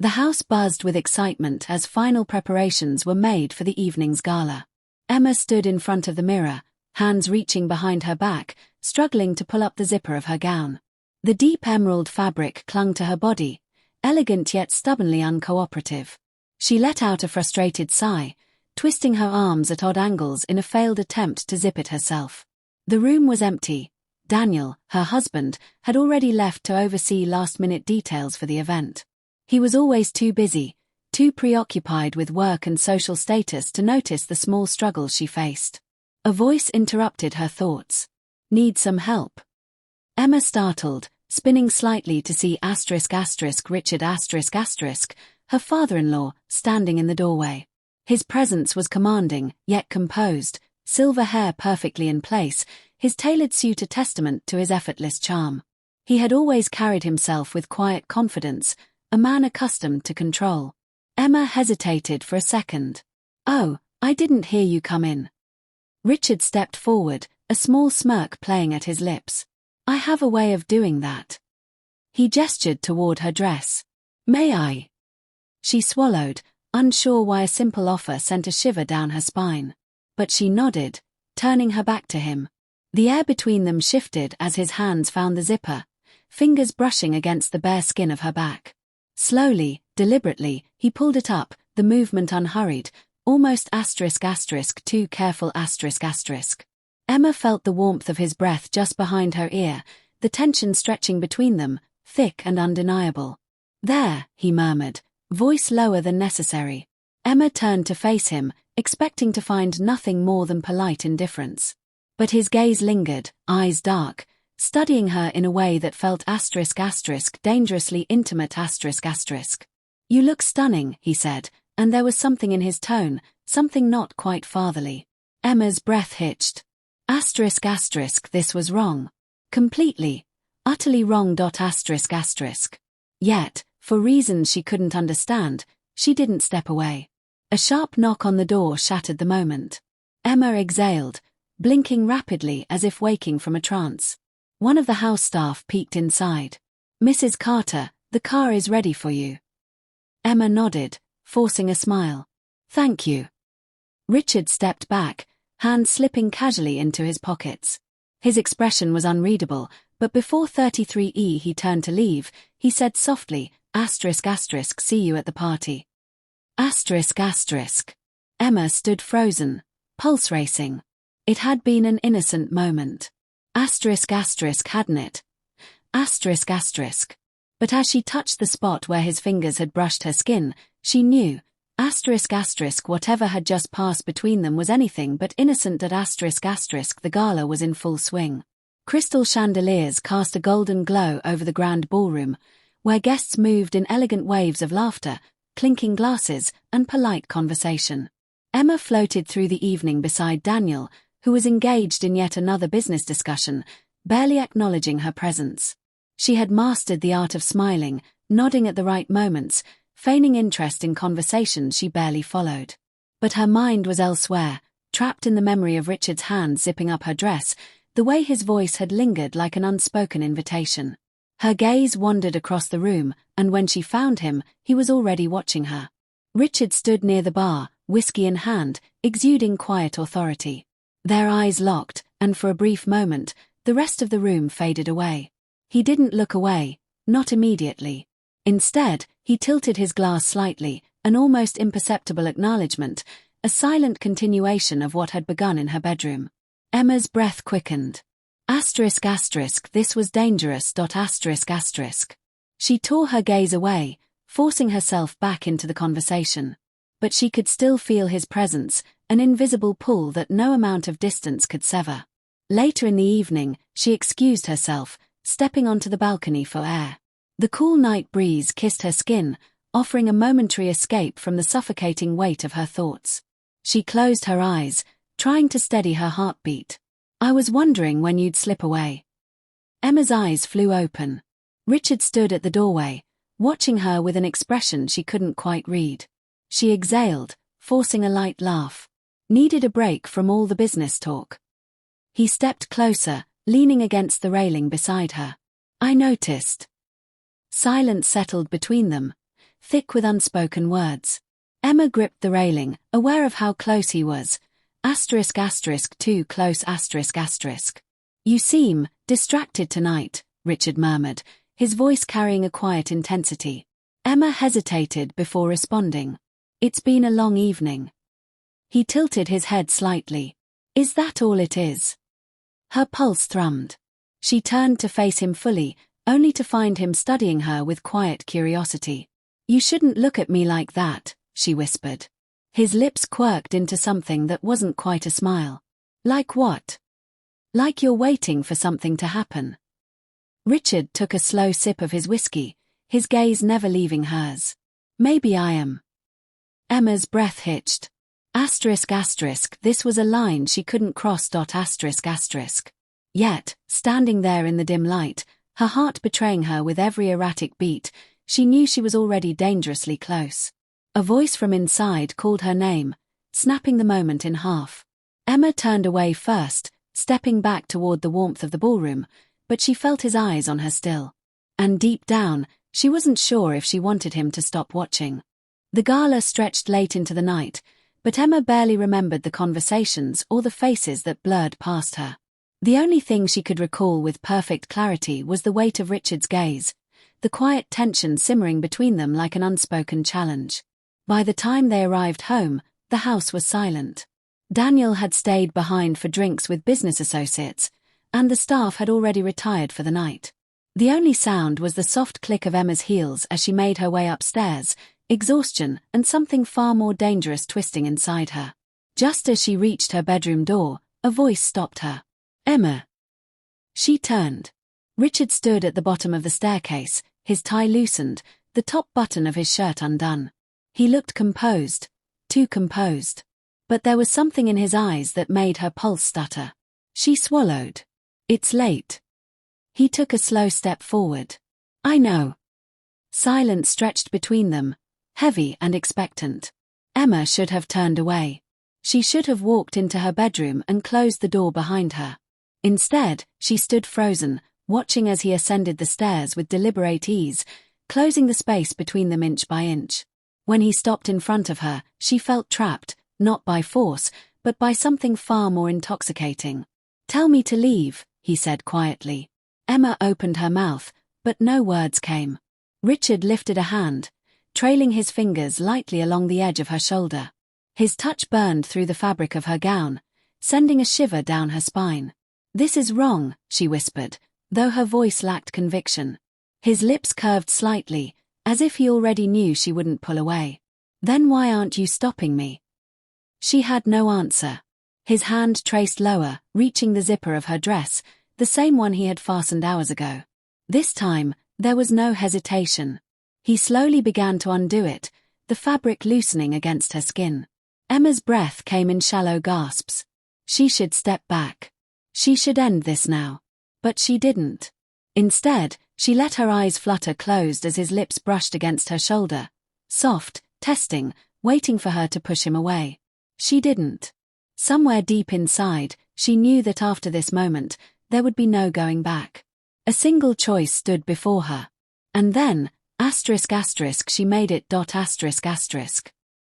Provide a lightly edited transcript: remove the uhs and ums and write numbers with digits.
The house buzzed with excitement as final preparations were made for the evening's gala. Emma stood in front of the mirror, hands reaching behind her back, struggling to pull up the zipper of her gown. The deep emerald fabric clung to her body, elegant yet stubbornly uncooperative. She let out a frustrated sigh, twisting her arms at odd angles in a failed attempt to zip it herself. The room was empty. Daniel, her husband, had already left to oversee last-minute details for the event. He was always too busy, too preoccupied with work and social status to notice the small struggles she faced. A voice interrupted her thoughts. "Need some help?" Emma startled, spinning slightly to see Richard her father-in-law, standing in the doorway. His presence was commanding, yet composed, silver hair perfectly in place, his tailored suit a testament to his effortless charm. He had always carried himself with quiet confidence, a man accustomed to control. Emma hesitated for a second. "Oh, I didn't hear you come in." Richard stepped forward, a small smirk playing at his lips. "I have a way of doing that." He gestured toward her dress. "May I?" She swallowed, unsure why a simple offer sent a shiver down her spine. But she nodded, turning her back to him. The air between them shifted as his hands found the zipper, fingers brushing against the bare skin of her back. Slowly, deliberately, he pulled it up, the movement unhurried, almost too careful . Emma felt the warmth of his breath just behind her ear, the tension stretching between them, thick and undeniable. "There," he murmured, voice lower than necessary. Emma turned to face him, expecting to find nothing more than polite indifference. But his gaze lingered, eyes dark, studying her in a way that felt dangerously intimate . "You look stunning," he said, and there was something in his tone, something not quite fatherly. Emma's breath hitched. This was wrong. Completely, utterly wrong. Yet, for reasons she couldn't understand, she didn't step away. A sharp knock on the door shattered the moment. Emma exhaled, blinking rapidly as if waking from a trance. One of the house staff peeked inside. "Mrs. Carter, the car is ready for you." Emma nodded, forcing a smile. "Thank you." Richard stepped back, hands slipping casually into his pockets. His expression was unreadable, but before he turned to leave, he said softly, "See you at the party." Emma stood frozen, pulse racing. It had been an innocent moment. Hadn't it? But as she touched the spot where his fingers had brushed her skin, she knew, whatever had just passed between them was anything but innocent. The gala was in full swing. Crystal chandeliers cast a golden glow over the grand ballroom, where guests moved in elegant waves of laughter, clinking glasses, and polite conversation. Emma floated through the evening beside Daniel, who was engaged in yet another business discussion, barely acknowledging her presence. She had mastered the art of smiling, nodding at the right moments, feigning interest in conversations she barely followed. But her mind was elsewhere, trapped in the memory of Richard's hand zipping up her dress, the way his voice had lingered like an unspoken invitation. Her gaze wandered across the room, and when she found him, he was already watching her. Richard stood near the bar, whiskey in hand, exuding quiet authority. Their eyes locked, and for a brief moment, the rest of the room faded away. He didn't look away, not immediately. Instead, he tilted his glass slightly, an almost imperceptible acknowledgement, a silent continuation of what had begun in her bedroom. Emma's breath quickened. This was dangerous. She tore her gaze away, forcing herself back into the conversation. But she could still feel his presence, an invisible pull that no amount of distance could sever. Later in the evening, she excused herself, stepping onto the balcony for air. The cool night breeze kissed her skin, offering a momentary escape from the suffocating weight of her thoughts. She closed her eyes, trying to steady her heartbeat. "I was wondering when you'd slip away." Emma's eyes flew open. Richard stood at the doorway, watching her with an expression she couldn't quite read. She exhaled, forcing a light laugh. Needed a break from all the business talk. He stepped closer, leaning against the railing beside her. "I noticed." Silence settled between them, thick with unspoken words. Emma gripped the railing, aware of how close he was. Too close. You seem distracted tonight, Richard murmured, his voice carrying a quiet intensity. Emma hesitated before responding. It's been a long evening. He tilted his head slightly. Is that all it is? Her pulse thrummed. She turned to face him fully, only to find him studying her with quiet curiosity. You shouldn't look at me like that, she whispered. His lips quirked into something that wasn't quite a smile. Like what? Like you're waiting for something to happen. Richard took a slow sip of his whiskey, his gaze never leaving hers. Maybe I am. Emma's breath hitched. This was a line she couldn't cross. Yet, standing there in the dim light, her heart betraying her with every erratic beat, she knew she was already dangerously close. A voice from inside called her name, snapping the moment in half. Emma turned away first, stepping back toward the warmth of the ballroom, but she felt his eyes on her still. And deep down, she wasn't sure if she wanted him to stop watching. The gala stretched late into the night, but Emma barely remembered the conversations or the faces that blurred past her. The only thing she could recall with perfect clarity was the weight of Richard's gaze, the quiet tension simmering between them like an unspoken challenge. By the time they arrived home, the house was silent. Daniel had stayed behind for drinks with business associates, and the staff had already retired for the night. The only sound was the soft click of Emma's heels as she made her way upstairs, exhaustion and something far more dangerous twisting inside her. Just as she reached her bedroom door, a voice stopped her. Emma. She turned. Richard stood at the bottom of the staircase, his tie loosened, the top button of his shirt undone. He looked composed, too composed. But there was something in his eyes that made her pulse stutter. She swallowed. It's late. He took a slow step forward. I know. Silence stretched between them, heavy and expectant. Emma should have turned away. She should have walked into her bedroom and closed the door behind her. Instead, she stood frozen, watching as he ascended the stairs with deliberate ease, closing the space between them inch by inch. When he stopped in front of her, she felt trapped, not by force, but by something far more intoxicating. Tell me to leave, he said quietly. Emma opened her mouth, but no words came. Richard lifted a hand, trailing his fingers lightly along the edge of her shoulder. His touch burned through the fabric of her gown, sending a shiver down her spine. This is wrong, she whispered, though her voice lacked conviction. His lips curved slightly, as if he already knew she wouldn't pull away. Then why aren't you stopping me? She had no answer. His hand traced lower, reaching the zipper of her dress, the same one he had fastened hours ago. This time, there was no hesitation. He slowly began to undo it, the fabric loosening against her skin. Emma's breath came in shallow gasps. She should step back. She should end this now. But she didn't. Instead, she let her eyes flutter closed as his lips brushed against her shoulder. Soft, testing, waiting for her to push him away. She didn't. Somewhere deep inside, she knew that after this moment, there would be no going back. A single choice stood before her. And then, she made it.